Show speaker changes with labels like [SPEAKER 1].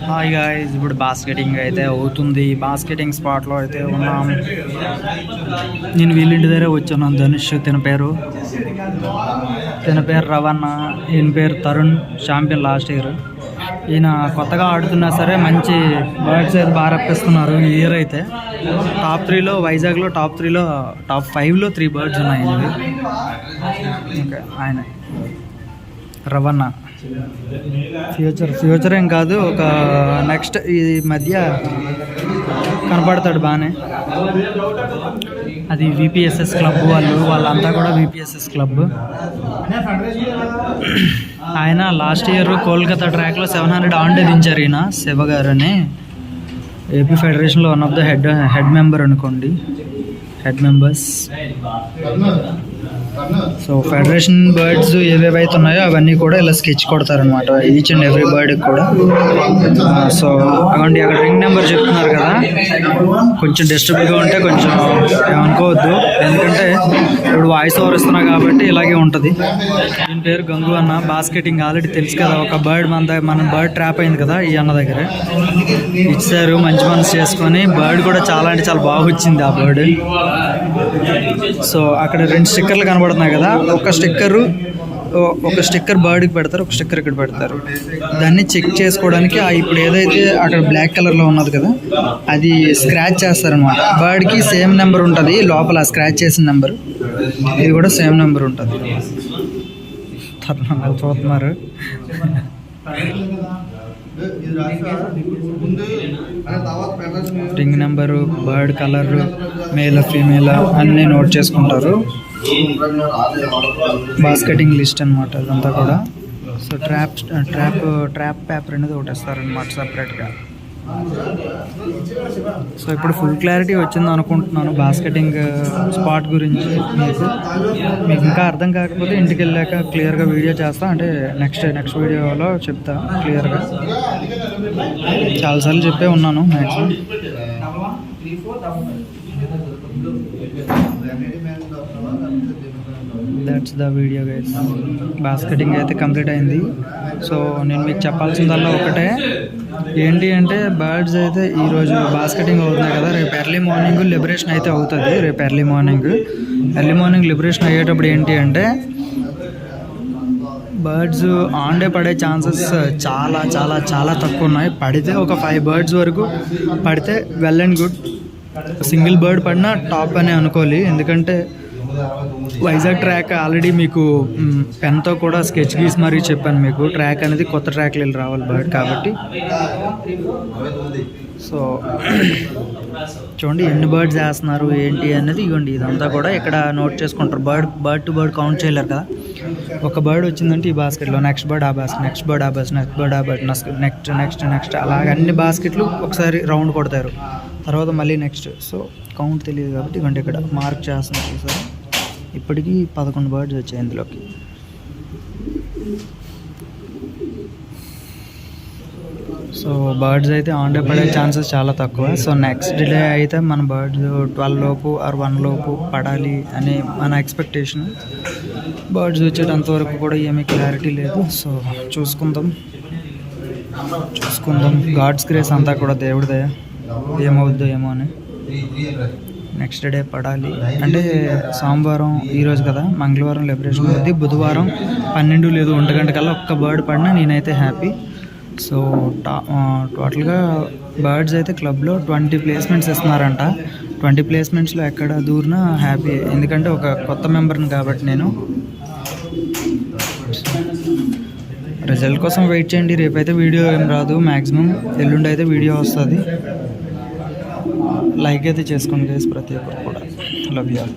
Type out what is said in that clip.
[SPEAKER 1] Hi guys, ఇప్పుడు బాస్కెటింగ్ అయితే అవుతుంది. బాస్కెటింగ్ స్పాట్లో అయితే ఉన్నాం. నేను వీళ్ళింటి దగ్గర వచ్చాను. ధనుష్ తన పేరు రవణ, ఈయన పేరు తరుణ్. Champion last year. ఈయన కొత్తగా ఆడుతున్నా సరే మంచి బర్డ్స్ అయితే బాగా రప్పిస్తున్నారు ఈ ఇయర్ అయితే. టాప్ 3లో వైజాగ్లో టాప్ 5లో 3 బర్డ్స్ ఉన్నాయి. ఓకే, ఆయన రవణ ఫ్యూచర్ ఏం కాదు, ఒక నెక్స్ట్ ఈ మధ్య కనపడతాడు బాగానే. అది విపిఎస్ఎస్ క్లబ్ వాళ్ళంతా కూడా విపిఎస్ఎస్ క్లబ్. ఆయన లాస్ట్ ఇయర్ కోల్కతా ట్రాక్లో 700 ఆన్ డే దించారు. ఈయన శివ గారు అని ఏపీ ఫెడరేషన్లో one of the head member అనుకోండి, head members. So federation birds ఏవేవైతే ఉన్నాయో అవన్నీ కూడా ఇలా స్కెచ్ కొడతారనమాట, ఈచ్ అండ్ ఎవ్రీ బర్డ్కి కూడా. సో అవండి అక్కడ రింగ్ నెంబర్ చెప్తున్నారు కదా, కొంచెం డిస్టర్బ్గా ఉంటే కొంచెం ఏమనుకోవద్దు, ఎందుకంటే ఇప్పుడు వాయిస్ ఓవర్ ఇస్తున్నా కాబట్టి ఇలాగే ఉంటుంది. దీని పేరు గంగు అన్న. బాస్కెటింగ్ ఆల్రెడీ తెలుసు కదా, ఒక బర్డ్ మన బర్డ్ ట్రాప్ అయింది కదా ఈ అన్న దగ్గర, ఇచ్చారు మంచి మనసు చేసుకొని. బర్డ్ కూడా చాలా అంటే చాలా బాగా వచ్చింది ఆ బర్డ్. సో అక్కడ 2 స్టిక్కర్లు కనబడుతున్నాయి కదా, ఒక స్టిక్కర్ బర్డ్కి పెడతారు, ఒక స్టిక్కర్ ఇక్కడ పెడతారు. దాన్ని చెక్ చేసుకోవడానికి ఇప్పుడు ఏదైతే అక్కడ బ్లాక్ కలర్లో ఉన్నది కదా, అది స్క్రాచ్ చేస్తారనమాట. బర్డ్కి సేమ్ నెంబర్ ఉంటుంది లోపల, స్క్రాచ్ చేసిన నెంబర్. ఇది కూడా సేమ్ నెంబర్ ఉంటుంది. చూస్తున్నారు. Ring number, bird colour, male female అన్నీ నోట్ చేసుకుంటారు. బాస్కెటింగ్ లిస్ట్ అనమాట అదంతా కూడా. సో ట్రాప్ పేపర్ అనేది ఒకటి ఇస్తారనమాట సపరేట్గా. సో ఇప్పుడు ఫుల్ క్లారిటీ వచ్చింది అనుకుంటున్నాను బాస్కెటింగ్ స్పాట్ గురించి. మీకు ఇంకా అర్థం కాకపోతే ఇంటికి వెళ్ళాక క్లియర్గా వీడియో చేస్తా, అంటే నెక్స్ట్ వీడియోలో చెప్తా క్లియర్గా. చాలాసార్లు చెప్పే ఉన్నాను maximum. That's the video guys. బాస్కెటింగ్ అయితే కంప్లీట్ అయింది. సో నేను మీకు చెప్పాల్సిందల్లా ఒకటే, ఏంటి అంటే బర్డ్స్ అయితే ఈరోజు బాస్కెటింగ్ అవుతున్నాయి కదా, రేపు ఎర్లీ మార్నింగ్ లిబరేషన్ అయితే అవుతుంది. రేపు ఎర్లీ మార్నింగ్ లిబరేషన్ అయ్యేటప్పుడు ఏంటి అంటే బర్డ్స్ ఆన్ డే పడే ఛాన్సెస్ చాలా చాలా చాలా తక్కువ ఉన్నాయి. పడితే ఒక 5 బర్డ్స్ వరకు పడితే well and good. Single bird పడినా టాప్ అనే అనుకోవాలి, ఎందుకంటే వైజాగ్ ట్రాక్ ఆల్రెడీ మీకు పెన్తో కూడా స్కెచ్ గీసి మరీ చెప్పాను మీకు. ట్రాక్ అనేది కొత్త ట్రాక్లు వెళ్ళి రావాలి బర్డ్ కాబట్టి. సో చూడండి ఎన్ని బర్డ్స్ వేస్తున్నారు ఏంటి అనేది. ఇవ్వండి ఇదంతా కూడా ఇక్కడ నోట్ చేసుకుంటారు. బర్డ్ టు బర్డ్ కౌంట్ చేయలేరు కదా. ఒక బర్డ్ వచ్చిందంటే ఈ బాస్కెట్లో, నెక్స్ట్ బర్డ్ ఆ బాస్కెట్, నెక్స్ట్ బర్డ్ ఆ బాస్కెట్, నెక్స్ట్ బర్డ్ ఆ బర్డ్, నెక్స్ట్ అలాగే అన్ని బాస్కెట్లు ఒకసారి రౌండ్ కొడతారు, తర్వాత మళ్ళీ నెక్స్ట్. సో కౌంట్ తెలియదు కాబట్టి ఇవ్వండి ఇక్కడ మార్క్ చేస్తున్నారు సార్. ఇప్పటికీ 11 బర్డ్స్ వచ్చాయి ఇందులోకి. సో బర్డ్స్ అయితే ఆన్ డే పడే ఛాన్సెస్ చాలా తక్కువ. సో నెక్స్ట్ డే అయితే మన బర్డ్స్ 12 లోపు ఆర్ 1 లోపు పడాలి అని మన ఎక్స్పెక్టేషన్. బర్డ్స్ వచ్చేటంత వరకు కూడా ఏమీ క్లారిటీ లేదు. సో చూసుకుందాం. గాడ్స్ గ్రేస్ అంతా కూడా దేవుడి దయ, ఏమవుద్దో ఏమో అని. నెక్స్ట్ డే పడాలి అంటే సోమవారం ఈరోజు కదా, మంగళవారం లిబరేషన్ అవుతుంది, బుధవారం 12 లేదు 1 గంట కల్లా ఒక్క బర్డ్ పడినా నేనైతే హ్యాపీ. సో టోటల్గా బర్డ్స్ అయితే క్లబ్లో 20 ప్లేస్మెంట్స్ ఇస్తున్నారంట. 20 ప్లేస్మెంట్స్లో ఎక్కడ దూరినా హ్యాపీ, ఎందుకంటే ఒక కొత్త మెంబర్ని కాబట్టి నేను. రిజల్ట్ కోసం వెయిట్ చేయండి. రేపైతే వీడియో ఏం రాదు, మ్యాక్సిమం ఎల్లుండి అయితే వీడియో వస్తుంది. లైక్ అయితే చేసుకోండి గైస్ ప్రతి ఒక్కరు కూడా. Love you all.